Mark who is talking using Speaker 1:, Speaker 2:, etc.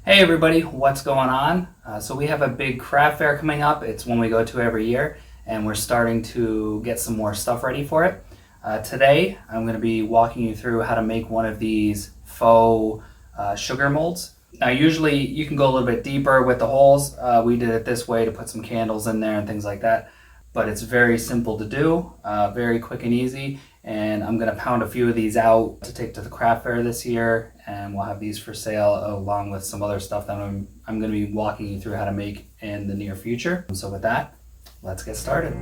Speaker 1: Hey everybody, what's going on? So we have a big craft fair coming up. It's one we go to every year, and we're starting to get some more stuff ready for it. Today, I'm going to be walking you through how to make one of these faux sugar molds. Now, usually you can go a little bit deeper with the holes. We did it this way to put some candles in there and things like that. But it's very simple to do, very quick and easy. And I'm going to pound a few of these out to take to the craft fair this year, and we'll have these for sale along with some other stuff that I'm going to be walking you through how to make in the near future. So with that, let's get started.